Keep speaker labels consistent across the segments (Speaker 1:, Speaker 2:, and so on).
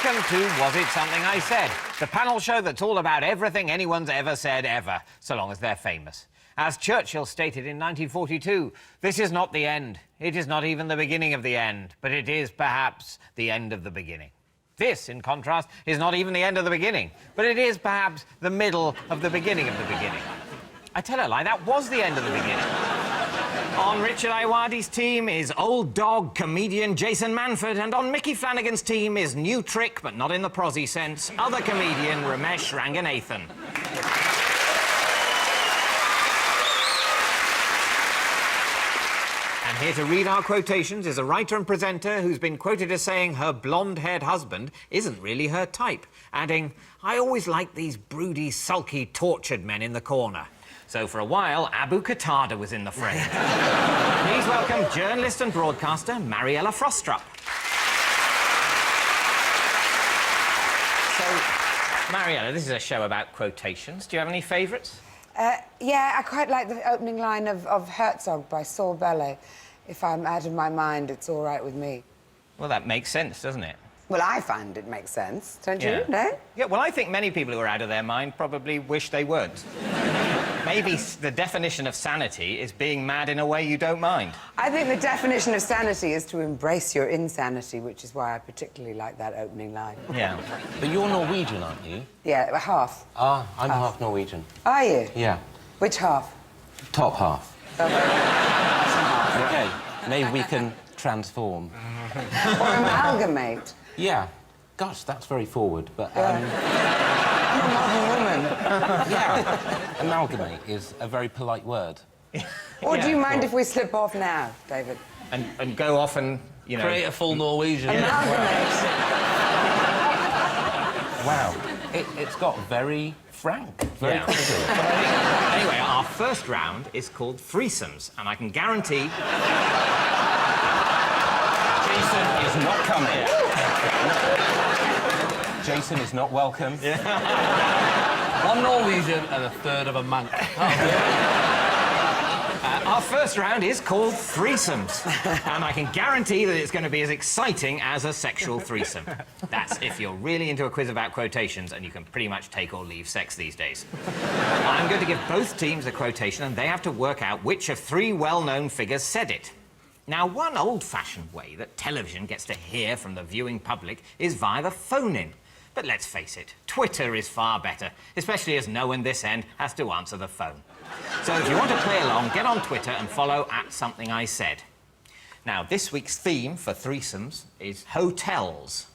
Speaker 1: Welcome to Was It Something I Said, the panel show that's all about everything anyone's ever said ever, so long as they're famous. As Churchill stated in 1942, this is not the end. It is not even the beginning of the end, but it is perhaps the end of the beginning. This, in contrast, is not even the end of the beginning, but it is perhaps the middle of the beginning of the beginning. I tell a lie, that was the end of the beginning. On Richard Aywadi's team is old dog comedian Jason Manford, and on Mickey Flanagan's team is new trick, but not in the prosy sense, other comedian Romesh Ranganathan. And here to read our quotations is a writer and presenter who's been quoted as saying her blonde-haired husband isn't really her type, adding, "I always liked these broody, sulky, tortured men in the corner." So for a while, Abu Qatada was in the frame. Please welcome journalist and broadcaster Mariella Frostrup. So, Mariella, this is a show about quotations. Do you have any favourites?
Speaker 2: Yeah, I quite like the opening line of Herzog by Saul Bellow. If I'm out of my mind, it's all right with me.
Speaker 1: Well, that makes sense, doesn't it?
Speaker 2: Well, I find it makes sense, don't you?
Speaker 1: Yeah.
Speaker 2: No?
Speaker 1: Yeah, well, I think many people who are out of their mind probably wish they weren't. Maybe the definition of sanity is being mad in a way you don't mind.
Speaker 2: I think the definition of sanity is to embrace your insanity, which is why I particularly like that opening line.
Speaker 1: Yeah.
Speaker 3: But you're Norwegian, aren't you?
Speaker 2: Yeah, half.
Speaker 3: Ah, I'm half Norwegian.
Speaker 2: Are you?
Speaker 3: Yeah.
Speaker 2: Which half?
Speaker 3: Top half. OK, maybe we can transform.
Speaker 2: Or amalgamate.
Speaker 3: Yeah. Gosh, that's very forward, but...
Speaker 2: I'm a modern woman.
Speaker 3: Yeah. Amalgamate is a very polite word.
Speaker 2: Or do you mind if we slip off now, David?
Speaker 1: And go off and, you know...
Speaker 4: Create a full Norwegian.
Speaker 2: Amalgamate.
Speaker 3: Wow. It's got very frank, very positive.
Speaker 1: Anyway, our first round is called threesomes, and I can guarantee... Jason is not coming.
Speaker 3: Jason is not welcome.
Speaker 4: One Norwegian and a third of a monk.
Speaker 1: Our first round is called threesomes, and I can guarantee that it's going to be as exciting as a sexual threesome. That's if you're really into a quiz about quotations, and you can pretty much take or leave sex these days. I'm going to give both teams a quotation, and they have to work out which of three well-known figures said it. Now, one old-fashioned way that television gets to hear from the viewing public is via the phone-in. But let's face it, Twitter is far better, especially as no one this end has to answer the phone. So if you want to play along, get on Twitter and follow @SomethingISaid. Now, this week's theme for threesomes is hotels.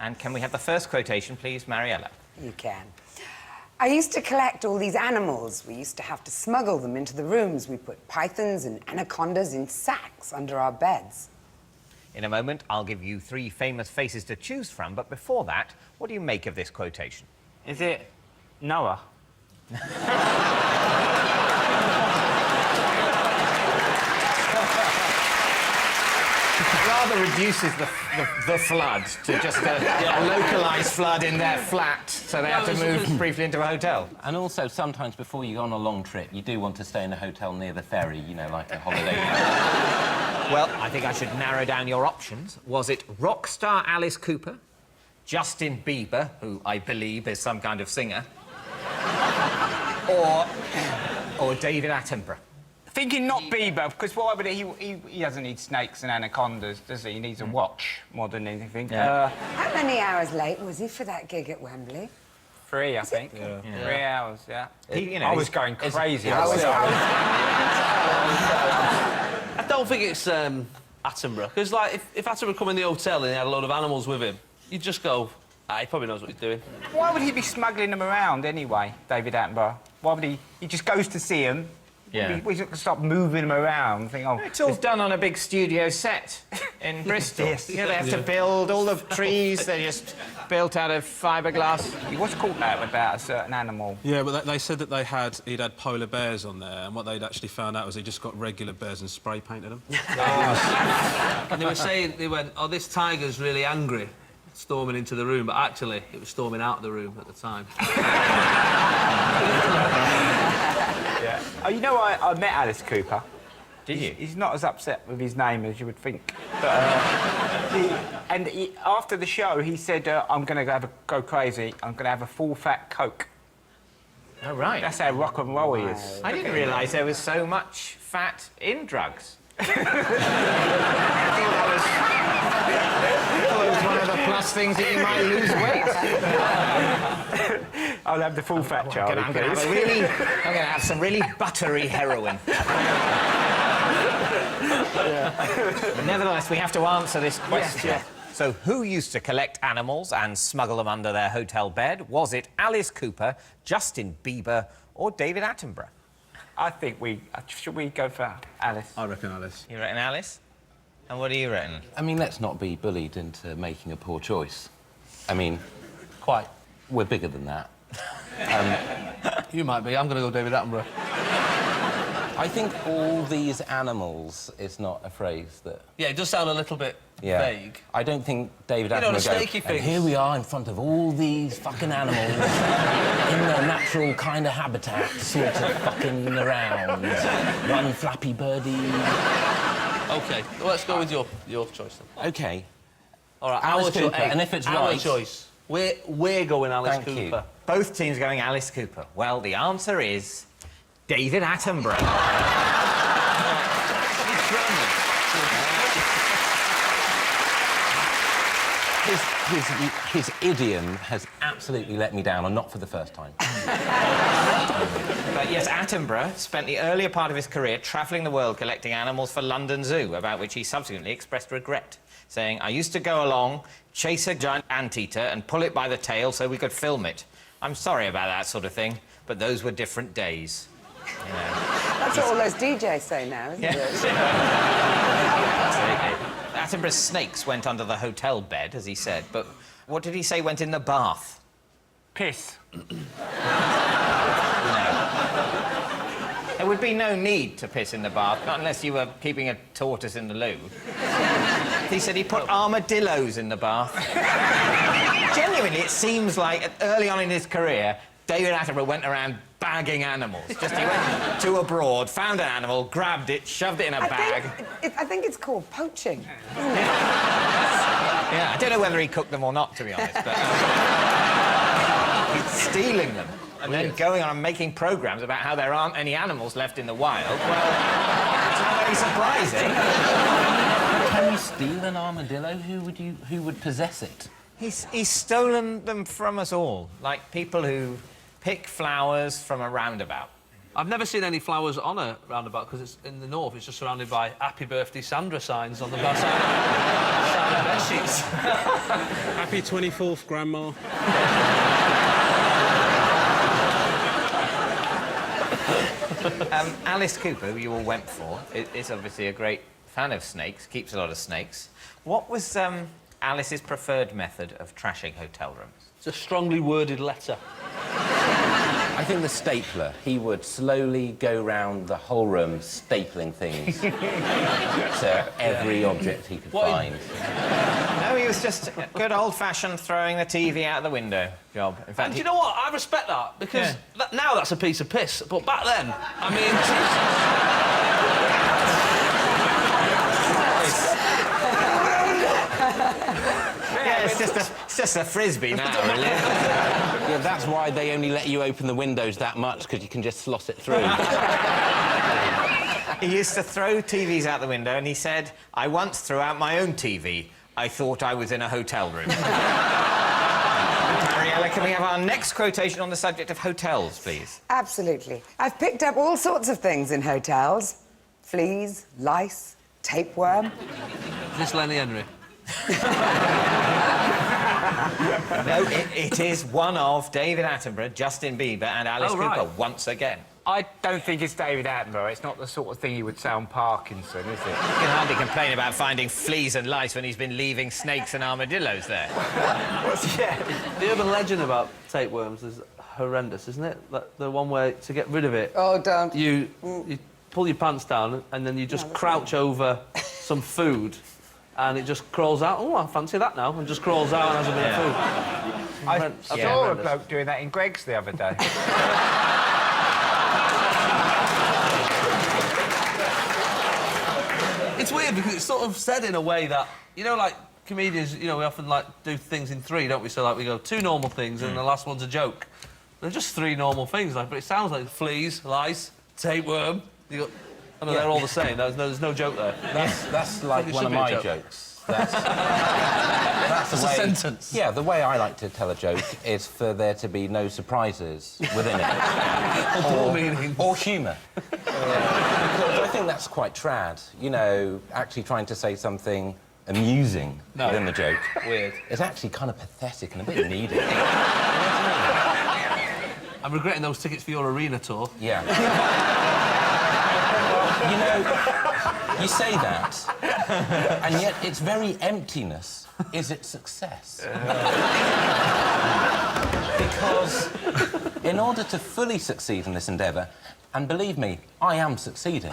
Speaker 1: And can we have the first quotation, please, Mariella?
Speaker 2: You can. I used to collect all these animals. We used to have to smuggle them into the rooms. We put pythons and anacondas in sacks under our beds.
Speaker 1: In a moment, I'll give you three famous faces to choose from, but before that, what do you make of this quotation?
Speaker 5: Is it Noah?
Speaker 1: Rather reduces the flood to just a localised flood in their flat, so they have to move briefly into a hotel.
Speaker 3: And also, sometimes before you go on a long trip, you do want to stay in a hotel near the ferry, you know, like a holiday.
Speaker 1: Well, I think I should narrow down your options. Was it rock star Alice Cooper, Justin Bieber, who I believe is some kind of singer, or David Attenborough?
Speaker 5: Thinking not Bieber, because why would he doesn't need snakes and anacondas, does he? He needs a watch more than anything.
Speaker 1: Yeah.
Speaker 2: How many hours late was he for that gig at Wembley?
Speaker 5: 3, I think. Yeah. 3 hours, yeah. I was going crazy.
Speaker 2: I
Speaker 4: don't think it's Attenborough, because, like, if Attenborough come in the hotel and he had a load of animals with him, you'd just go, he probably knows what he's doing.
Speaker 5: Why would he be smuggling them around anyway, David Attenborough? Why would he... He just goes to see them.
Speaker 1: Yeah.
Speaker 5: We should stop moving them around and think, oh...
Speaker 1: It's all done on a big studio set in Bristol.
Speaker 5: Yes.
Speaker 1: Yeah, they have to build all the trees, they're just built out of fiberglass.
Speaker 5: What's called that about a certain animal?
Speaker 6: Yeah, but they said that he'd had polar bears on there, and what they'd actually found out was he just got regular bears and spray painted them.
Speaker 4: And they were saying, they went, oh, this tiger's really angry, storming into the room, but actually, it was storming out of the room at the time.
Speaker 5: Yeah. Oh, you know, I met Alice Cooper.
Speaker 1: Did you?
Speaker 5: He's not as upset with his name as you would think. But, After the show, he said, I'm going to go crazy. I'm going to have a full-fat Coke.
Speaker 1: Oh, right.
Speaker 5: That's how rock and roll he is.
Speaker 1: I didn't realise there was so much fat in drugs. I thought it was one of the plus things that you might lose weight.
Speaker 5: I'll have the full-fat, Charlie,
Speaker 1: I'm going to have some really buttery heroin. Nevertheless, we have to answer this question.
Speaker 5: Yes.
Speaker 1: So, who used to collect animals and smuggle them under their hotel bed? Was it Alice Cooper, Justin Bieber, or David Attenborough?
Speaker 5: I think should we go for Alice?
Speaker 6: I reckon Alice.
Speaker 1: You reckon Alice? And what do you reckon?
Speaker 3: I mean, let's not be bullied into making a poor choice. I mean,
Speaker 4: Quite.
Speaker 3: we're bigger than that.
Speaker 4: You might be. I'm going to go David Attenborough.
Speaker 3: I think all these animals is not a phrase that...
Speaker 4: Yeah, it does sound a little bit vague.
Speaker 3: I don't think David
Speaker 4: You know,
Speaker 3: Attenborough
Speaker 4: the snaky
Speaker 3: and
Speaker 4: things.
Speaker 3: here we are in front of all these fucking animals in their natural kind of habitat, sort of fucking around. One flappy birdie.
Speaker 4: OK, well, let's go with your choice, then.
Speaker 3: OK.
Speaker 4: All right,
Speaker 3: Alice
Speaker 4: our
Speaker 3: Cooper,
Speaker 4: choice.
Speaker 3: and if it's
Speaker 4: our
Speaker 3: right-
Speaker 4: choice. We're going Alice
Speaker 3: Thank you.
Speaker 4: Cooper.
Speaker 1: Both teams going Alice Cooper. Well, the answer is David Attenborough.
Speaker 3: His idiom has absolutely let me down, and not for the first time.
Speaker 1: But yes, Attenborough spent the earlier part of his career travelling the world collecting animals for London Zoo, about which he subsequently expressed regret, saying, I used to go along, chase a giant anteater and pull it by the tail so we could film it. I'm sorry about that sort of thing, but those were different days. You know.
Speaker 2: That's what all those DJs say now, isn't it?
Speaker 1: Absolutely. Attenborough's snakes went under the hotel bed, as he said, but what did he say went in the bath?
Speaker 5: Piss.
Speaker 1: There would be no need to piss in the bath, not unless you were keeping a tortoise in the loo. He said he put armadillos in the bath. Genuinely, it seems like early on in his career, David Attenborough went around bagging animals. Just he went to abroad, found an animal, grabbed it, shoved it in a bag.
Speaker 2: I think it's called poaching.
Speaker 1: Yeah, I don't know whether he cooked them or not, to be honest, but he's stealing them and then going on and making programmes about how there aren't any animals left in the wild. Well, it's not very surprising.
Speaker 3: Can you steal an armadillo? Who would possess it?
Speaker 1: He's stolen them from us all, like people who pick flowers from a roundabout.
Speaker 4: I've never seen any flowers on a roundabout because it's in the north. It's just surrounded by "Happy Birthday, Sandra" signs on the side of bed sheets.
Speaker 6: Happy 24th, Grandma.
Speaker 1: Alice Cooper, who you all went for, is obviously a great fan of snakes, keeps a lot of snakes. What was Alice's preferred method of trashing hotel rooms?
Speaker 4: It's a strongly worded letter.
Speaker 3: I think the stapler. He would slowly go round the whole room stapling things to every object he could find.
Speaker 1: No, he was just a good old-fashioned throwing the TV out the window job. In fact,
Speaker 4: And do you know what? I respect that because now that's a piece of piss. But back then, I mean,
Speaker 1: yeah, it's just a frisbee now, really.
Speaker 3: Yeah, that's why they only let you open the windows that much, because you can just slot it through.
Speaker 1: He used to throw TVs out the window, and he said, I once threw out my own TV. I thought I was in a hotel room. Mariella, can we have our next quotation on the subject of hotels, please?
Speaker 2: Absolutely. I've picked up all sorts of things in hotels. Fleas, lice, tapeworm.
Speaker 4: is this Lenny Henry?
Speaker 1: No, it is one of David Attenborough, Justin Bieber and Alice Cooper once again.
Speaker 5: I don't think it's David Attenborough. It's not the sort of thing he would say on Parkinson, is it?
Speaker 1: You can hardly complain about finding fleas and lice when he's been leaving snakes and armadillos there.
Speaker 4: The urban legend about tapeworms is horrendous, isn't it? The one where, to get rid of it...
Speaker 2: Oh, don't.
Speaker 4: You pull your pants down and then you just crouch over some food and it just crawls out. Oh, I fancy that now. And just crawls out and has a bit of food.
Speaker 5: I saw a bloke doing that in Greggs the other day.
Speaker 4: It's weird because it's sort of said in a way that, you know, like comedians, you know, we often, like, do things in 3, don't we? So, like, we go 2 normal things and the last one's a joke. They're just 3 normal things, like, but it sounds like fleas, lice, tapeworm. You got... I know, they're all the same. There's no joke there.
Speaker 3: That's like
Speaker 4: it
Speaker 3: one
Speaker 4: should
Speaker 3: of
Speaker 4: be a
Speaker 3: my
Speaker 4: joke.
Speaker 3: jokes. That's the
Speaker 4: It's a
Speaker 3: way...
Speaker 4: sentence.
Speaker 3: Yeah, the way I like to tell a joke is for there to be no surprises within it.
Speaker 4: Or meaning.
Speaker 3: Or humour. Because I think that's quite trad. You know, actually trying to say something amusing within the joke.
Speaker 4: Weird.
Speaker 3: It's actually kind of pathetic and a bit needy.
Speaker 4: I'm regretting those tickets for your arena tour.
Speaker 3: Yeah. You know, you say that, and yet its very emptiness is its success. Because in order to fully succeed in this endeavour, and believe me, I am succeeding,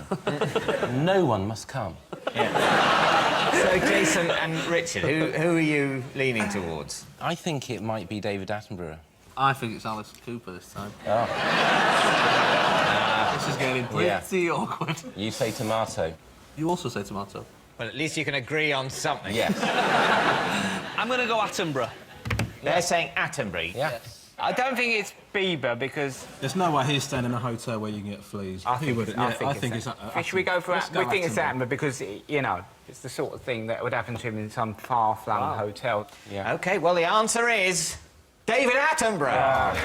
Speaker 3: no one must come.
Speaker 1: So, Jason and Richard, who are you leaning towards?
Speaker 3: I think it might be David Attenborough.
Speaker 4: I think it's Alice Cooper this time.
Speaker 3: Oh.
Speaker 4: This is getting pretty awkward.
Speaker 3: You say tomato.
Speaker 4: You also say tomato.
Speaker 1: Well, at least you can agree on something.
Speaker 3: Yes.
Speaker 4: I'm going to go Attenborough.
Speaker 1: They're saying Attenborough.
Speaker 3: Yeah.
Speaker 5: I don't think it's Bieber because
Speaker 6: There's no way he's staying in a hotel where you can get fleas.
Speaker 5: I
Speaker 6: He
Speaker 5: think
Speaker 6: would.
Speaker 5: it's,
Speaker 6: Yeah,
Speaker 5: I think it's. Should we go for?
Speaker 6: Let's go
Speaker 5: We think it's
Speaker 6: Attenborough.
Speaker 5: Attenborough because you know it's the sort of thing that would happen to him in some far-flung hotel.
Speaker 3: Yeah.
Speaker 1: OK, well, the answer is David Attenborough.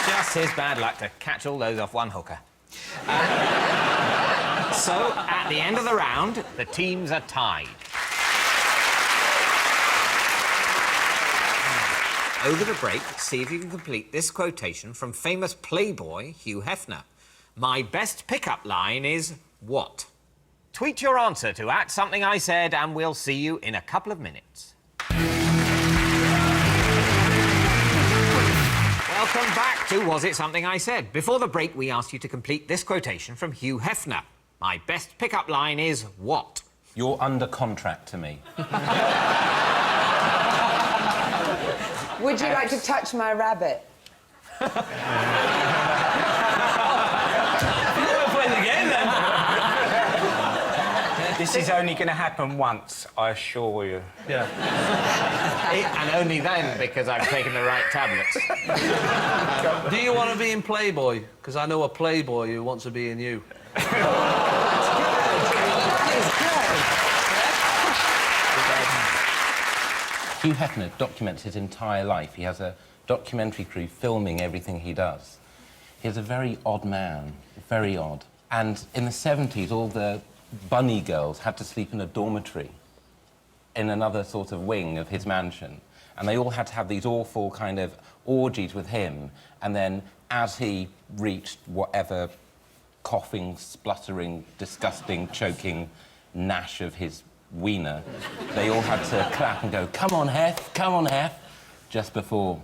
Speaker 1: Just his bad luck to catch all those off one hooker. So, at the end of the round, the teams are tied. Over the break, see if you can complete this quotation from famous Playboy Hugh Hefner. My best pickup line is what? Tweet your answer to @somethingIsaid and we'll see you in a couple of minutes. Welcome back to Was It Something I Said? Before the break, we asked you to complete this quotation from Hugh Hefner. My best pickup line is what?
Speaker 3: You're under contract to me.
Speaker 2: Would you like to touch my rabbit?
Speaker 4: We'll play the game then.
Speaker 5: This is only going to happen once, I assure you.
Speaker 4: Yeah.
Speaker 1: And only then, because I've taken the right tablets.
Speaker 4: Do you want to be in Playboy? Because I know a Playboy who wants to be in you.
Speaker 3: Hugh Hefner documents his entire life. He has a documentary crew filming everything he does. He's a very odd man, very odd. And in the 70s, all the bunny girls had to sleep in a dormitory in another sort of wing of his mansion. And they all had to have these awful kind of orgies with him. And then as he reached whatever coughing, spluttering, disgusting, choking gnash of his wiener, they all had to clap and go, come on, Hef, just before.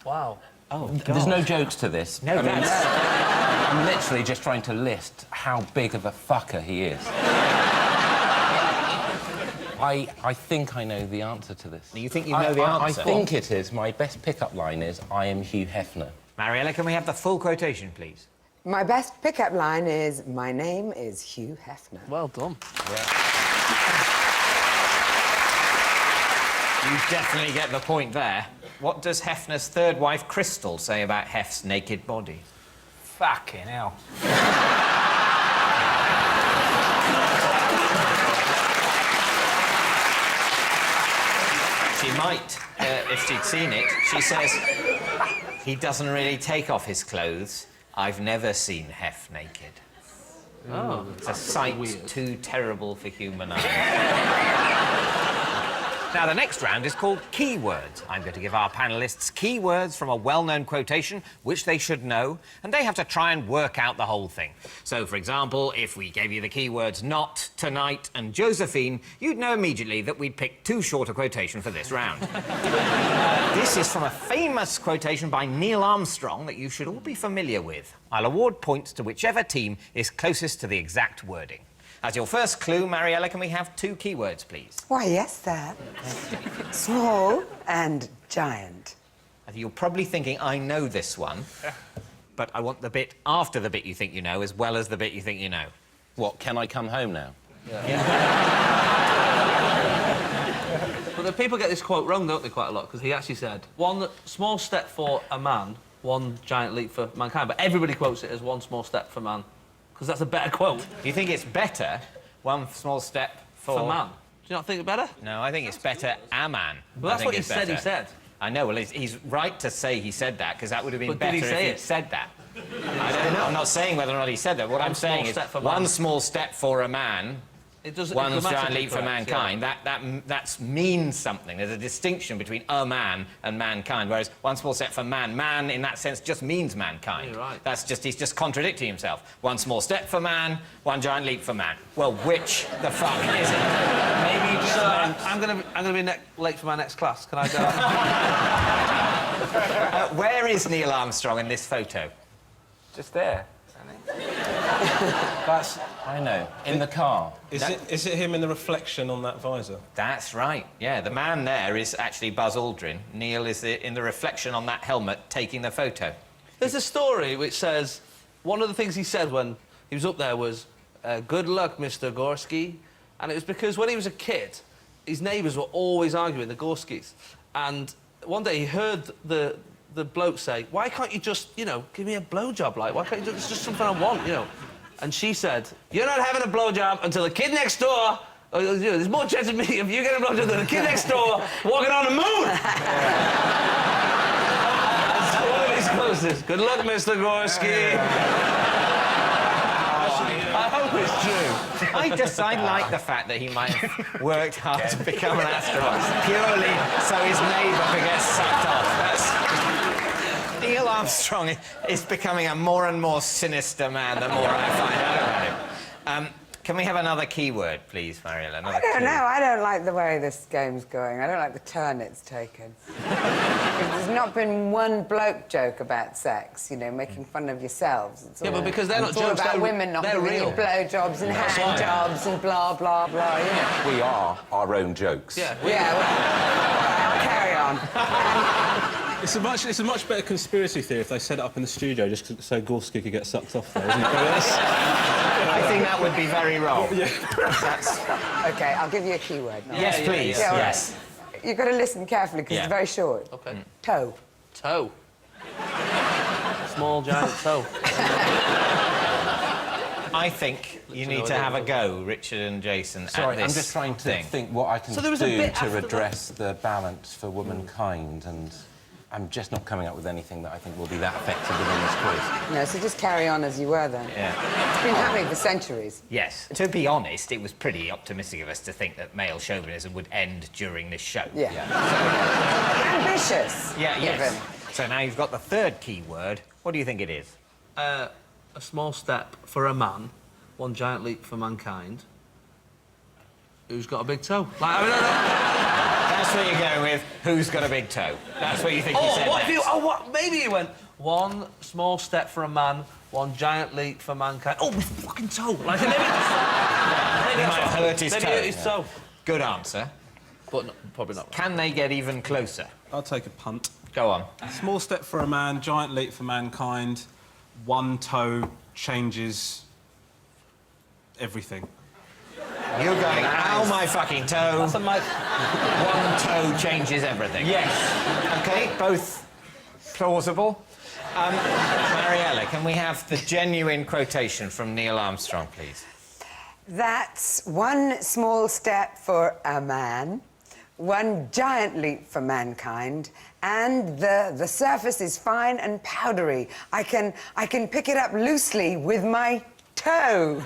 Speaker 4: Wow.
Speaker 1: Oh,
Speaker 3: There's no jokes to this.
Speaker 1: No,
Speaker 3: I'm literally just trying to list how big of a fucker he is. I think I know the answer to this.
Speaker 1: You think you know the answer?
Speaker 3: I think it is. My best pickup line is, I am Hugh Hefner.
Speaker 1: Mariella, can we have the full quotation, please?
Speaker 2: My best pickup line is, my name is Hugh Hefner.
Speaker 4: Well done.
Speaker 1: You definitely get the point there. What does Hefner's third wife, Crystal, say about Hef's naked body?
Speaker 5: Fucking hell.
Speaker 1: She might, if she'd seen it. She says, he doesn't really take off his clothes. I've never seen Hef naked.
Speaker 4: Oh.
Speaker 1: It's a sight too terrible for human eyes. Now, the next round is called Keywords. I'm going to give our panellists keywords from a well-known quotation, which they should know, and they have to try and work out the whole thing. So, for example, if we gave you the keywords not, tonight and Josephine, you'd know immediately that we'd picked too short a quotation for this round. This is from a famous quotation by Neil Armstrong that you should all be familiar with. I'll award points to whichever team is closest to the exact wording. As your first clue, Mariella, can we have 2 keywords, please?
Speaker 2: Why, yes, sir. Small and giant.
Speaker 1: You're probably thinking, I know this one, but I want the bit after the bit you think you know, as well as the bit you think you know.
Speaker 3: What, can I come home now?
Speaker 4: But the people get this quote wrong, don't they, quite a lot? Because he actually said, one small step for a man, one giant leap for mankind. But everybody quotes it as one small step for man, because that's a better quote.
Speaker 1: Do you think it's better, one small step
Speaker 4: For man. Do you not think it's better?
Speaker 1: No, I think it's better, a man.
Speaker 4: Well, that's what he said he said.
Speaker 1: I know, well, he's right to say he said that, because that would have been
Speaker 4: But did
Speaker 1: better
Speaker 4: he say
Speaker 1: if
Speaker 4: it?
Speaker 1: he'd said that. I don't know. I'm not saying whether or not he said that. What I'm saying is
Speaker 4: step for
Speaker 1: one
Speaker 4: man.
Speaker 1: small step for a man,
Speaker 4: It does
Speaker 1: one giant
Speaker 4: grammatically
Speaker 1: leap for
Speaker 4: correct,
Speaker 1: mankind. That means something. There's a distinction between a man and mankind, whereas one small step for man, man in that sense just means mankind.
Speaker 4: You're right.
Speaker 1: He's just contradicting himself. One small step for man, one giant leap for man. Well, which the fuck is it?
Speaker 4: Maybe you just I'm gonna be late for my next class. Can I go?
Speaker 1: Where is Neil Armstrong in this photo?
Speaker 5: Just there.
Speaker 3: I know. In the car.
Speaker 6: Is it him in the reflection on that visor?
Speaker 1: That's right. Yeah, the man there is actually Buzz Aldrin. Neil is in the reflection on that helmet taking the photo.
Speaker 4: There's a story which says one of the things he said when he was up there was, "Good luck, Mr. Gorski," and it was because when he was a kid, his neighbours were always arguing, the Gorskis, and one day he heard the bloke say, "Why can't you just, you know, give me a blowjob? Like, why can't you it's just something I want, you know?" And she said, "You're not having a blowjob until the kid next door, you know, there's more chance of me if you get a blowjob than the kid next door walking on the moon." That's one of his closest. Good luck, Mr. Gorski. I hope it's true.
Speaker 1: I like the fact that he might have worked hard to become an astronaut purely so his neighbour could get sucked off. Neil Armstrong is becoming a more and more sinister man the more I find out about him. Can we have another keyword, please, Mariella?
Speaker 2: I don't know. I don't like the way this game's going. I don't like the turn it's taken. There's not been one bloke joke about sex, you know, making fun of yourselves. It's
Speaker 4: Yeah,
Speaker 2: all,
Speaker 4: but because they're not
Speaker 2: it's all
Speaker 4: jokes,
Speaker 2: about
Speaker 4: they're-
Speaker 2: women not
Speaker 4: they're
Speaker 2: giving
Speaker 4: real.
Speaker 2: you blowjobs and hand jobs and blah, blah, blah, you know.
Speaker 3: We are our own jokes.
Speaker 4: Yeah.
Speaker 2: Yeah, well, carry on.
Speaker 6: It's a much better conspiracy theory if they set it up in the studio just so Gorski could get sucked off there, isn't it?
Speaker 1: I think that would be very wrong.
Speaker 2: OK, I'll give you a keyword now.
Speaker 1: Yes, please.
Speaker 2: Yeah, all right.
Speaker 1: Yes.
Speaker 2: You've got to listen carefully because
Speaker 1: Yeah.
Speaker 2: it's very short.
Speaker 4: Okay.
Speaker 2: Toe.
Speaker 4: Toe. Small giant toe.
Speaker 1: I think you need to have a go, Richard and Jason,
Speaker 3: Sorry,
Speaker 1: at this
Speaker 3: I'm just trying to
Speaker 1: thing.
Speaker 3: think what I can
Speaker 4: So there was a
Speaker 3: do
Speaker 4: bit after
Speaker 3: to
Speaker 4: that.
Speaker 3: redress the balance for womankind, and I'm just not coming up with anything that I think will be that effective within this quiz.
Speaker 2: No, so just carry on as you were then.
Speaker 1: Yeah.
Speaker 2: It's been happening for centuries.
Speaker 1: Yes. To be honest, it was pretty optimistic of us to think that male chauvinism would end during this show.
Speaker 2: Yeah. Ambitious.
Speaker 1: Yeah, yes.
Speaker 2: even.
Speaker 1: So now you've got the third key word. What do you think it is?
Speaker 4: A small step for a man, one giant leap for mankind. Who's got a big toe? Like, I mean,
Speaker 1: That's what you're going with. Who's got a big toe? That's what you think he said
Speaker 4: what if
Speaker 1: next.
Speaker 4: you... Oh, what? Maybe he went, one small step for a man, one giant leap for mankind. Oh, my fucking toe! Like, maybe...
Speaker 1: He might have hurt his
Speaker 4: maybe
Speaker 1: toe.
Speaker 4: hurt his toe.
Speaker 1: Good answer.
Speaker 4: But no, probably not.
Speaker 1: Can they get even closer?
Speaker 6: I'll take a punt.
Speaker 1: Go on.
Speaker 6: Small step for a man, giant leap for mankind. One toe changes everything.
Speaker 1: You're going, ow, my fucking toe.
Speaker 4: That's a mic.
Speaker 1: One toe changes everything.
Speaker 5: Yes.
Speaker 1: OK, both plausible. Mariella, can we have the genuine quotation from Neil Armstrong, please?
Speaker 2: That's one small step for a man, one giant leap for mankind, and the surface is fine and powdery. I can pick it up loosely with my toe.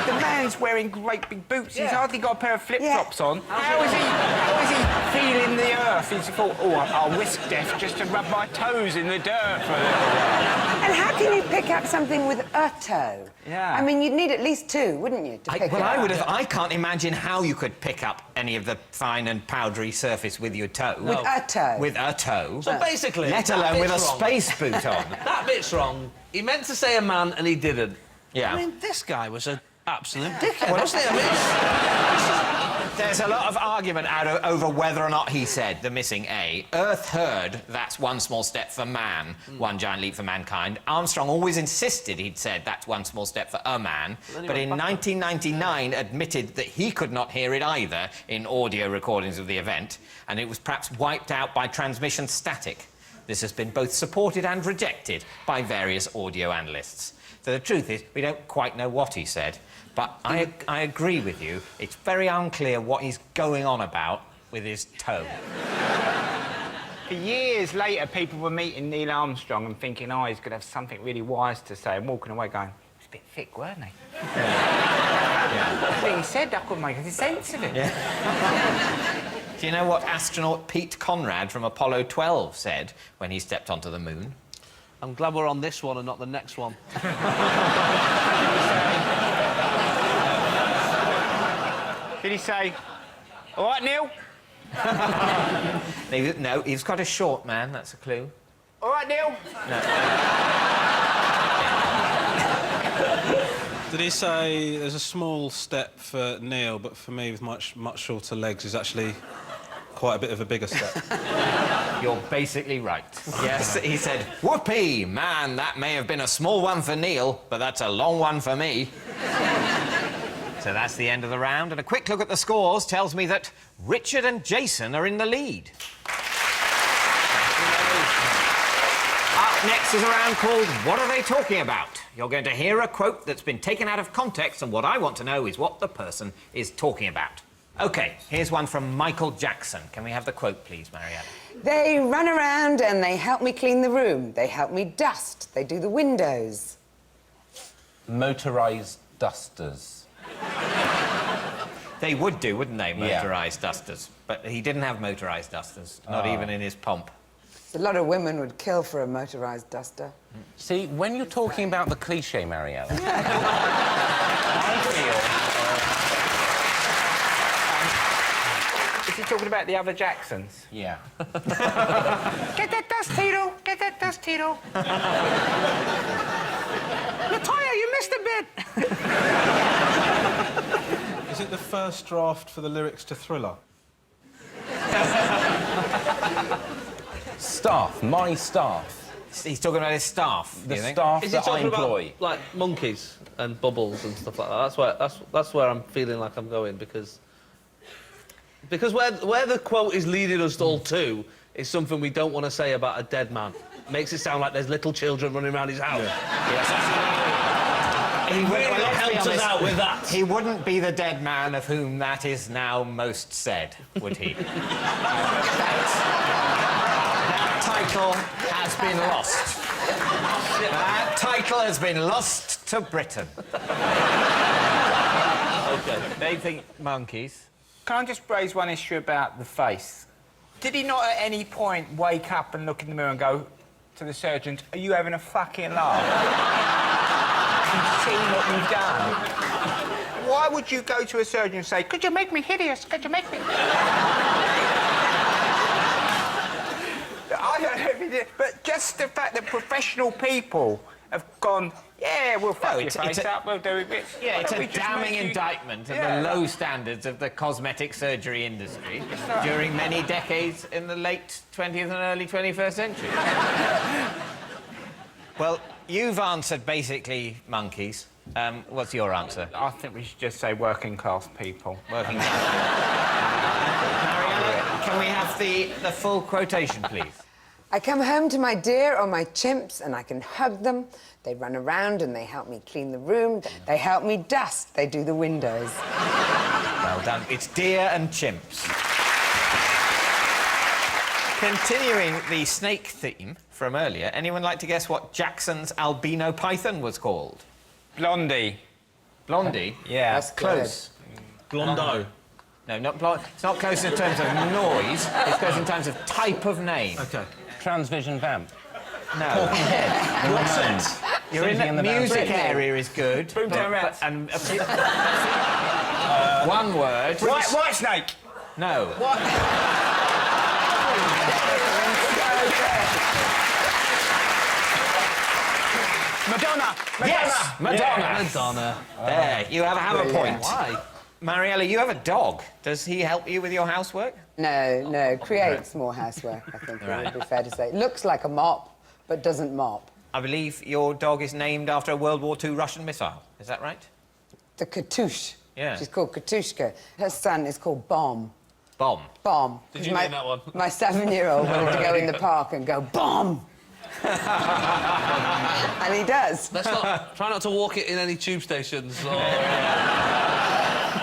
Speaker 5: The man's wearing great big boots. He's hardly got a pair of flip-flops on. How is he feeling the earth? He's thought, oh, I'll risk death just to rub my toes in the dirt for a little while.
Speaker 2: And how can you pick up something with a toe?
Speaker 5: Yeah.
Speaker 2: I mean, you'd need at least two, wouldn't you, to pick it up?
Speaker 1: I can't imagine how you could pick up any of the fine and powdery surface with your toe.
Speaker 2: With a toe.
Speaker 1: With a toe.
Speaker 4: So basically...
Speaker 1: Let
Speaker 4: that
Speaker 1: alone with a
Speaker 4: bit's wrong.
Speaker 1: space boot on.
Speaker 4: That bit's wrong. He meant to say a man and he didn't.
Speaker 1: Yeah.
Speaker 4: I mean, this guy was an absolute dickhead, wasn't he? I mean,
Speaker 1: There's a lot of argument over whether or not he said the missing A. Earth heard that's one small step for man, one giant leap for mankind. Armstrong always insisted he'd said that's one small step for a man, but in 1999 admitted that he could not hear it either in audio recordings of the event, and it was perhaps wiped out by transmission static. This has been both supported and rejected by various audio analysts. So the truth is, we don't quite know what he said, but I agree with you. It's very unclear what he's going on about with his toe.
Speaker 5: For years later, people were meeting Neil Armstrong and thinking, oh, he's going to have something really wise to say, and walking away going, it's a bit thick, weren't they? That's what he said. I couldn't make any sense of it.
Speaker 1: Yeah. Do you know what astronaut Pete Conrad from Apollo 12 said when he stepped onto the moon?
Speaker 4: I'm glad we're on this one and not the next one.
Speaker 5: Did he say, all right, Neil?
Speaker 1: No, he's quite a short man, that's a clue.
Speaker 5: All right, Neil?
Speaker 6: Did he say there's a small step for Neil, but for me, with much shorter legs, is actually quite a bit of a bigger step?
Speaker 1: You're basically right. Yes, he said, whoopee, man, that may have been a small one for Neil, but that's a long one for me. So that's the end of the round, and a quick look at the scores tells me that Richard and Jason are in the lead. Up next is a round called What Are They Talking About? You're going to hear a quote that's been taken out of context, and what I want to know is what the person is talking about. OK, here's one from Michael Jackson. Can we have the quote, please, Mariella?
Speaker 2: They run around and they help me clean the room. They help me dust. They do the windows.
Speaker 3: Motorised dusters.
Speaker 1: They would do, wouldn't they, motorised dusters? But he didn't have motorised dusters, not even in his pomp.
Speaker 2: A lot of women would kill for a motorised duster.
Speaker 3: See, when you're talking about the cliché, Mariella, I feel...
Speaker 5: Is he talking about the other Jacksons?
Speaker 3: Yeah.
Speaker 5: Get that dust, Tito! Get that dust, Tito! Latoya, you missed a bit!
Speaker 6: Is it the first draft for the lyrics to Thriller?
Speaker 3: Staff, my staff.
Speaker 1: He's talking about his staff,
Speaker 3: The
Speaker 1: you think?
Speaker 3: staff
Speaker 4: Is he
Speaker 3: that I
Speaker 4: talking
Speaker 3: employ.
Speaker 4: about, like, monkeys and bubbles and stuff like that? That's where I'm feeling like I'm going, because where the quote is leading us all to is something we don't want to say about a dead man. Makes it sound like there's little children running around his house.
Speaker 1: Yes, he
Speaker 4: Really
Speaker 1: let's be
Speaker 4: helped us
Speaker 1: honest,
Speaker 4: out with that.
Speaker 1: He wouldn't be the dead man of whom that is now most said, would he? That title has been lost. That title has been lost to Britain. OK, they think monkeys.
Speaker 5: Can I just raise one issue about the face? Did he not at any point wake up and look in the mirror and go to the surgeons, are you having a fucking laugh? You've seen what you've done. Why would you go to a surgeon and say, could you make me hideous? Could you make me... I don't know if he did, but just the fact that professional people have gone, yeah, we'll fuck your face up, we'll do it.
Speaker 1: Yeah, it's
Speaker 5: Why don't we
Speaker 1: a
Speaker 5: just
Speaker 1: damning
Speaker 5: make you-
Speaker 1: indictment of
Speaker 5: Yeah.
Speaker 1: the low standards of the cosmetic surgery industry during many decades in the late 20th and early 21st century. Well, you've answered basically monkeys. What's your answer?
Speaker 5: I think we should just say working class people.
Speaker 1: Working class. Mariella, can we have the full quotation, please?
Speaker 2: I come home to my deer or my chimps and I can hug them. They run around and they help me clean the room. They help me dust. They do the windows.
Speaker 1: Well done. It's deer and chimps. Continuing the snake theme from earlier, anyone like to guess what Jackson's albino python was called?
Speaker 5: Blondie.
Speaker 1: Blondie?
Speaker 5: Yeah.
Speaker 2: That's
Speaker 1: Close.
Speaker 6: Blondo.
Speaker 1: No, not blonde. It's not close in terms of noise. It's close in terms of type of name.
Speaker 6: OK.
Speaker 3: Transvision vamp.
Speaker 1: No.
Speaker 3: Talking head. Ramones.
Speaker 1: You're in
Speaker 3: Singing
Speaker 1: the
Speaker 3: band.
Speaker 1: music
Speaker 3: Britney.
Speaker 1: area is good.
Speaker 5: Boomtown Rats.
Speaker 1: And one word.
Speaker 5: White snake.
Speaker 1: No.
Speaker 5: Madonna.
Speaker 1: Yes, Madonna.
Speaker 4: Madonna.
Speaker 1: There, you have a point.
Speaker 4: Why?
Speaker 1: Mariella, you have a dog. Does he help you with your housework?
Speaker 2: No, creates more housework, I think it would be fair to say. Looks like a mop, but doesn't mop.
Speaker 1: I believe your dog is named after a World War II Russian missile. Is that right?
Speaker 2: The Katyush.
Speaker 1: Yeah.
Speaker 2: She's called Katushka. Her son is called Bomb.
Speaker 1: Bomb.
Speaker 2: Bomb.
Speaker 4: Did you name that one?
Speaker 2: My 7-year-old wanted to go in the park and go, Bomb! And he does.
Speaker 4: Let's not... Try not to walk it in any tube stations or...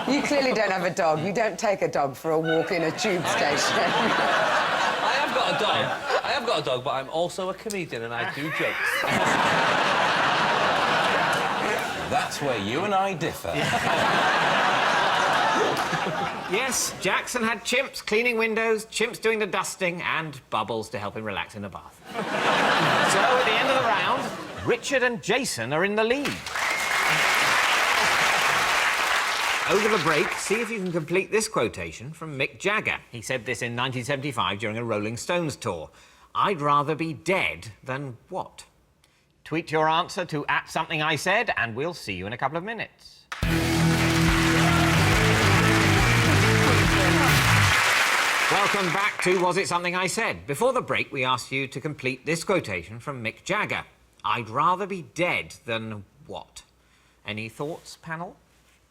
Speaker 2: You clearly don't have a dog. You don't take a dog for a walk in a tube station.
Speaker 4: I have got a dog. I have got a dog, but I'm also a comedian and I do jokes.
Speaker 3: That's where you and I differ.
Speaker 1: Yes, Jackson had chimps cleaning windows, chimps doing the dusting, and Bubbles to help him relax in the bath. So, at the end of the round, Richard and Jason are in the lead. Over the break, see if you can complete this quotation from Mick Jagger. He said this in 1975 during a Rolling Stones tour. I'd rather be dead than what? Tweet your answer to @somethingIsaid, and we'll see you in a couple of minutes. Welcome back to Was It Something I Said? Before the break, we asked you to complete this quotation from Mick Jagger. I'd rather be dead than what? Any thoughts, panel?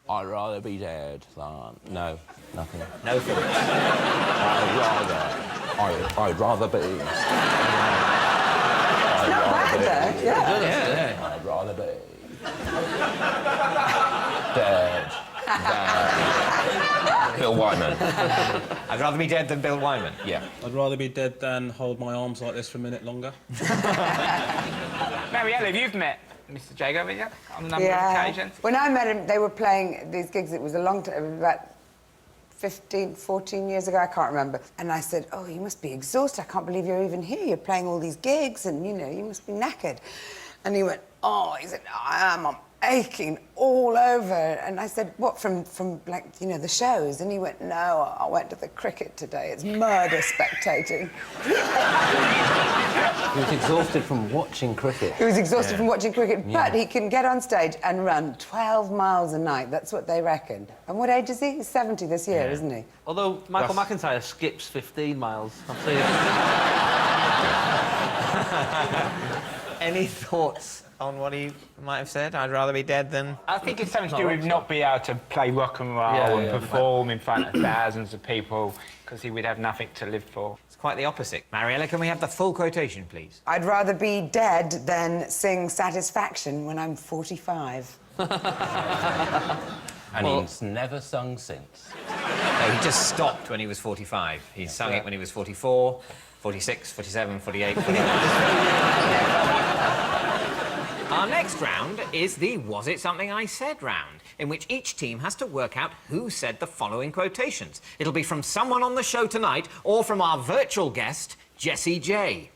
Speaker 3: I'd rather be dead than... No, nothing.
Speaker 1: No thoughts.
Speaker 3: I'd rather be...
Speaker 2: Not bad, though. Yeah.
Speaker 3: I'd rather be... dead than... Bill Wyman.
Speaker 1: I'd rather be dead than Bill Wyman.
Speaker 3: Yeah.
Speaker 6: I'd rather be dead than hold my arms like this for a minute longer.
Speaker 5: Mariella, you've met Mr. Jagger, haven't you? On a number of occasions.
Speaker 2: When I met him, they were playing these gigs. It was a long time, about 15, 14 years ago, I can't remember. And I said, oh, you must be exhausted. I can't believe you're even here. You're playing all these gigs and, you know, you must be knackered. And he went, oh, he said, I am. I'm aching all over. And I said, what, from like, you know, the shows? And he went, no, I went to the cricket today. It's murder spectating.
Speaker 3: He was exhausted from watching cricket.
Speaker 2: He was exhausted from watching cricket, but he can get on stage and run 12 miles a night. That's what they reckon. And what age is he? He's 70 this year, isn't he?
Speaker 4: Although Michael McIntyre skips 15 miles. I've seen it.
Speaker 1: Any thoughts on what he might have said? I'd rather be dead than...
Speaker 5: I think it's something to do with not being able to play rock and roll and perform in front of thousands of people because he would have nothing to live for.
Speaker 1: It's quite the opposite. Mariella, can we have the full quotation, please?
Speaker 2: I'd rather be dead than sing Satisfaction when I'm 45.
Speaker 3: And he's never sung since.
Speaker 1: No, he just stopped when he was 45. He sung it when he was 44, 46, 47, 48, 49. Our next round is the Was It Something I Said round, in which each team has to work out who said the following quotations. It'll be from someone on the show tonight or from our virtual guest, Jessie J.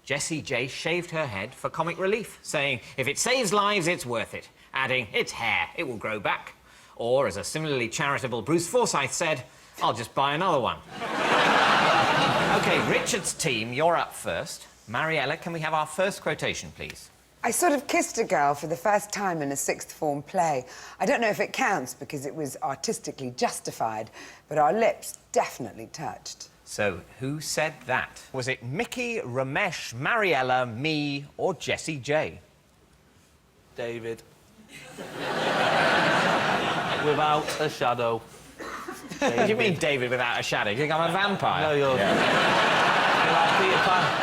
Speaker 1: Jessie J shaved her head for comic relief, saying, if it saves lives, it's worth it, adding, it's hair, it will grow back. Or, as a similarly charitable Bruce Forsyth said, I'll just buy another one. OK, Richard's team, you're up first. Mariella, can we have our first quotation, please?
Speaker 2: I sort of kissed a girl for the first time in a sixth form play. I don't know if it counts because it was artistically justified, but our lips definitely touched.
Speaker 1: So, who said that? Was it Mickey, Romesh, Mariella, me, or Jessie J?
Speaker 4: David. Without a shadow.
Speaker 1: What do you mean, David without a shadow? You think I'm a vampire?
Speaker 4: No, you're... You're like Peter Pan.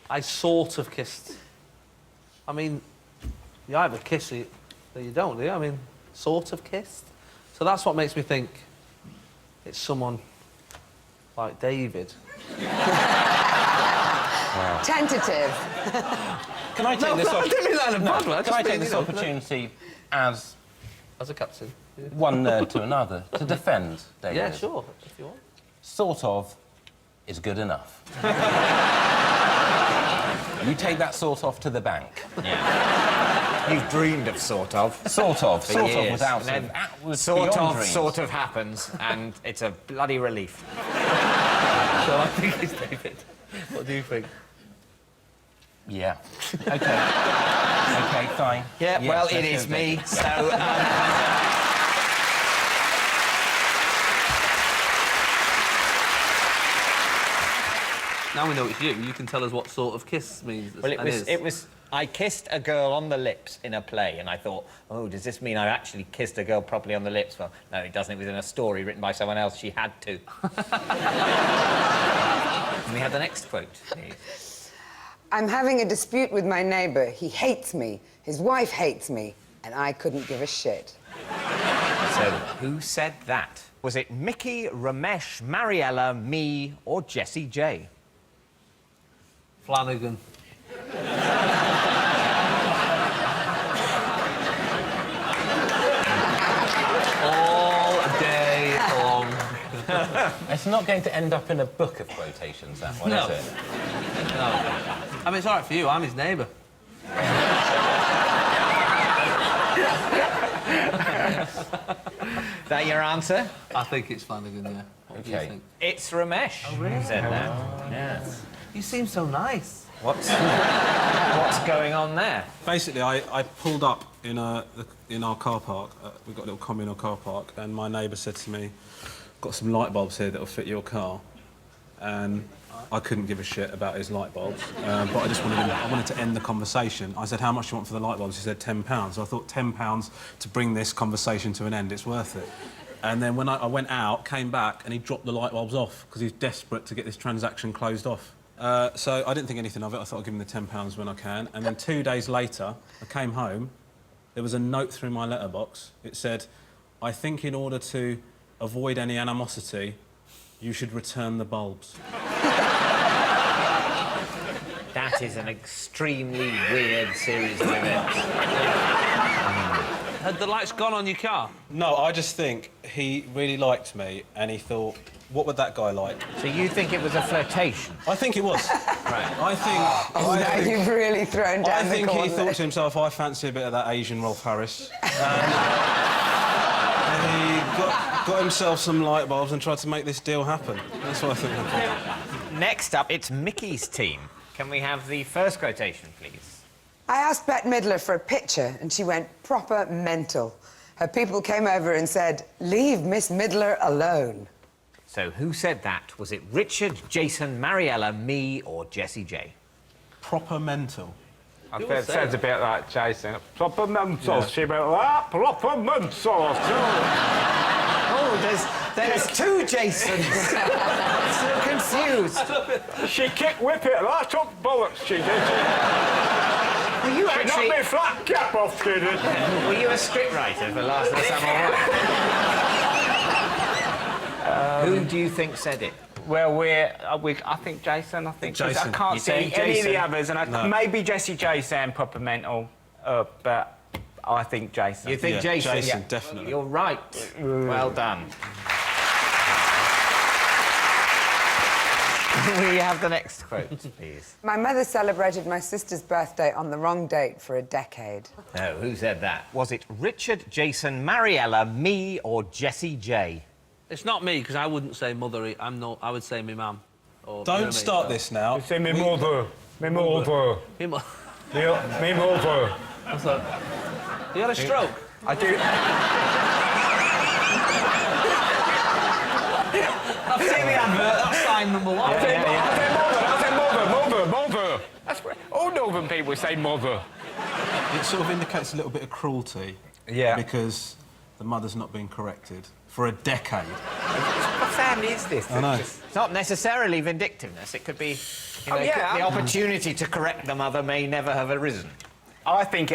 Speaker 4: I sort of kissed. I mean, you either kiss it or you don't, do you? I mean, sort of kissed. So that's what makes me think it's someone like David.
Speaker 3: Wow.
Speaker 2: Tentative.
Speaker 3: Can I take this
Speaker 4: I didn't mean that in a bad way.
Speaker 3: Can I take this opportunity as
Speaker 4: a captain? Yeah.
Speaker 3: one nerd to another to defend David?
Speaker 4: Yeah, sure, if you want.
Speaker 3: Sort of is good enough. You take that sort of to the bank.
Speaker 1: Yeah. You've dreamed of sort of.
Speaker 3: Sort of.
Speaker 1: For
Speaker 3: Sort
Speaker 1: years.
Speaker 3: of was out
Speaker 1: And
Speaker 3: of...
Speaker 1: then
Speaker 3: was
Speaker 1: sort
Speaker 3: beyond
Speaker 1: of,
Speaker 3: dreams.
Speaker 1: sort of happens, and it's a bloody relief.
Speaker 4: So I think it's David. What do you think?
Speaker 3: Yeah. OK. OK, fine.
Speaker 1: Yeah,
Speaker 3: Yes,
Speaker 1: well,
Speaker 3: let's
Speaker 1: it
Speaker 3: go
Speaker 1: is
Speaker 3: with
Speaker 1: me,
Speaker 3: David.
Speaker 1: so...
Speaker 4: Now we know it's you. You can tell us what sort of kiss means.
Speaker 1: Well, it was. I kissed a girl on the lips in a play, and I thought, oh, does this mean I actually kissed a girl properly on the lips? Well, no, it doesn't. It was in a story written by someone else. She had to. Can we have the next quote, please?
Speaker 2: I'm having a dispute with my neighbour. He hates me. His wife hates me. And I couldn't give a shit.
Speaker 1: So, who said that? Was it Mickey, Romesh, Mariella, me, or Jessie J?
Speaker 4: Flanagan. All day long.
Speaker 3: It's not going to end up in a book of quotations, that one,
Speaker 4: No.
Speaker 3: is it?
Speaker 4: No. I mean, it's all right for you. I'm his neighbour.
Speaker 1: Is that your answer?
Speaker 4: I think it's Flanagan, yeah. What do you
Speaker 3: Okay.
Speaker 4: think?
Speaker 1: It's Romesh who said that. Yeah.
Speaker 4: You seem so nice.
Speaker 1: What's going on there?
Speaker 6: Basically, I pulled up in our car park. We've got a little communal car park, and my neighbour said to me, "Got some light bulbs here that'll fit your car." And I couldn't give a shit about his light bulbs, but I just wanted to end the conversation. I said, "How much do you want for the light bulbs?" He said, £10. So I thought, £10 to bring this conversation to an end, it's worth it. And then when I went out, came back, and he dropped the light bulbs off because he's desperate to get this transaction closed off. So I didn't think anything of it. I thought I'd give him the £10 when I can. And then 2 days later, I came home. There was a note through my letterbox. It said, "I think in order to avoid any animosity, you should return the bulbs."
Speaker 1: That is an extremely weird series of events.
Speaker 4: Had the lights gone on your car?
Speaker 6: No, I just think he really liked me, and he thought, what would that guy like?
Speaker 1: So you think it was a flirtation?
Speaker 6: I think it was.
Speaker 1: Right.
Speaker 6: I think...
Speaker 2: Now you've really thrown down
Speaker 6: I think
Speaker 2: the
Speaker 6: he
Speaker 2: corner.
Speaker 6: thought to himself, I fancy a bit of that Asian Rolf Harris. And he got himself some light bulbs and tried to make this deal happen. That's what I think happened.
Speaker 1: Next up, it's Mickey's team. Can we have the first quotation, please?
Speaker 2: I asked Bette Midler for a picture, and she went proper mental. Her people came over and said, "Leave Miss Midler alone."
Speaker 1: So who said that? Was it Richard, Jason, Mariella, me, or Jessie J?
Speaker 6: Proper mental.
Speaker 5: I
Speaker 4: Who
Speaker 5: bet it
Speaker 4: said
Speaker 5: sounds
Speaker 4: it?
Speaker 5: a bit like Jason. Proper mental.
Speaker 6: Yeah.
Speaker 5: She went, "Ah, proper mental."
Speaker 1: Oh, there's two Jasons. So confused.
Speaker 5: She kicked whippet right up bollocks, she did.
Speaker 1: Were you
Speaker 5: She knocked
Speaker 1: actually...
Speaker 5: me flat cap off, she did.
Speaker 1: Were you a scriptwriter for Last of the Summer War? Who do you think said it?
Speaker 5: Well, I think Jason, I think. 'Cause
Speaker 6: Jason.
Speaker 5: I can't
Speaker 1: You
Speaker 5: see
Speaker 1: saying
Speaker 5: any of
Speaker 1: Jason?
Speaker 5: the others, and
Speaker 6: No.
Speaker 5: maybe Jessie J saying proper mental, but I think Jason.
Speaker 1: You think
Speaker 6: Yeah,
Speaker 1: Jason?
Speaker 6: Jason, definitely.
Speaker 1: You're right. Well done. We have the next quote, please.
Speaker 2: My mother celebrated my sister's birthday on the wrong date for a decade.
Speaker 1: No, who said that? Was it Richard, Jason, Mariella, me, or Jessie J?
Speaker 4: It's not me, because I wouldn't say mother. I would say me mum. Or, you know what I
Speaker 6: Don't
Speaker 4: mean?
Speaker 6: start this now.
Speaker 5: Say me mother. Me mother.
Speaker 4: Me mu-
Speaker 5: Me mother.
Speaker 4: What's that? You had a stroke?
Speaker 5: I do.
Speaker 4: I've seen the advert. That's sign number one.
Speaker 5: I say mother. That's what all Northern people say mother.
Speaker 6: It sort of indicates a little bit of cruelty.
Speaker 5: Yeah.
Speaker 6: Because the mother's not been corrected for a decade.
Speaker 5: What family is this?
Speaker 6: I know.
Speaker 1: It's not necessarily vindictiveness. It could be, you know,
Speaker 5: yeah.
Speaker 1: the opportunity to correct the mother may never have arisen.
Speaker 5: I think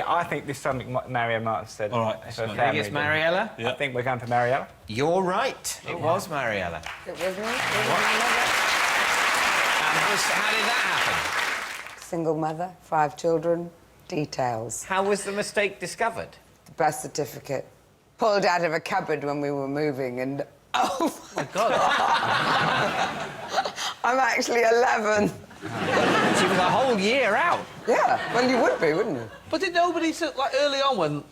Speaker 5: this is something Mariella might have said.
Speaker 6: All right,
Speaker 5: Her
Speaker 6: so-
Speaker 1: I think
Speaker 5: family
Speaker 1: it's
Speaker 5: did.
Speaker 1: Mariella.
Speaker 6: Yeah.
Speaker 5: I think we're going for Mariella.
Speaker 1: You're right. It was Mariella.
Speaker 2: It was me. It was my mother.
Speaker 1: And how did that happen?
Speaker 2: Single mother, 5 children, details.
Speaker 1: How was the mistake discovered?
Speaker 2: The birth certificate. Pulled out of a cupboard when we were moving, and oh my
Speaker 4: God.
Speaker 2: I'm actually 11.
Speaker 1: She was a whole year out.
Speaker 2: Yeah, well, you would be, wouldn't you?
Speaker 4: But did nobody, like, early on when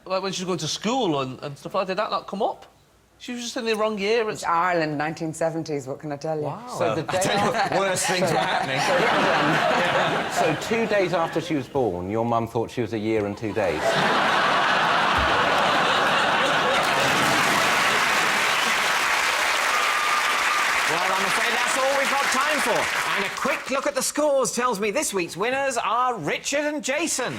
Speaker 4: when she was going to school and stuff like that, did that not come up? She was just in the wrong year.
Speaker 2: It's Ireland, 1970s, what can I tell you?
Speaker 4: Wow.
Speaker 3: So the day
Speaker 1: Worse things were happening.
Speaker 3: So 2 days after she was born, your mum thought she was a year and 2 days.
Speaker 1: Well, I'm afraid that that's all we've got time for. And a quick look at the scores tells me this week's winners are Richard and Jason.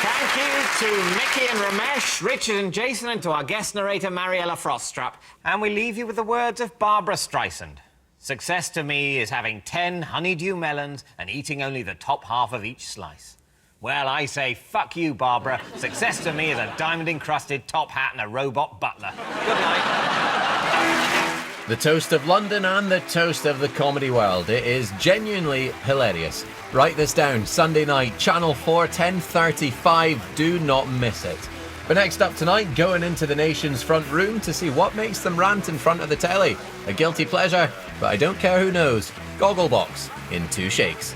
Speaker 1: Thank you to Mickey and Romesh, Richard and Jason, and to our guest narrator, Mariella Frostrup. And we leave you with the words of Barbara Streisand. Success to me is having 10 honeydew melons and eating only the top half of each slice. Well, I say, fuck you, Barbara. Success to me is a diamond-encrusted top hat and a robot butler. Good night.
Speaker 7: The toast of London and the toast of the comedy world. It is genuinely hilarious. Write this down. Sunday night, Channel 4, 10:35. Do not miss it. But next up tonight, going into the nation's front room to see what makes them rant in front of the telly. A guilty pleasure, but I don't care who knows. Gogglebox in 2 shakes.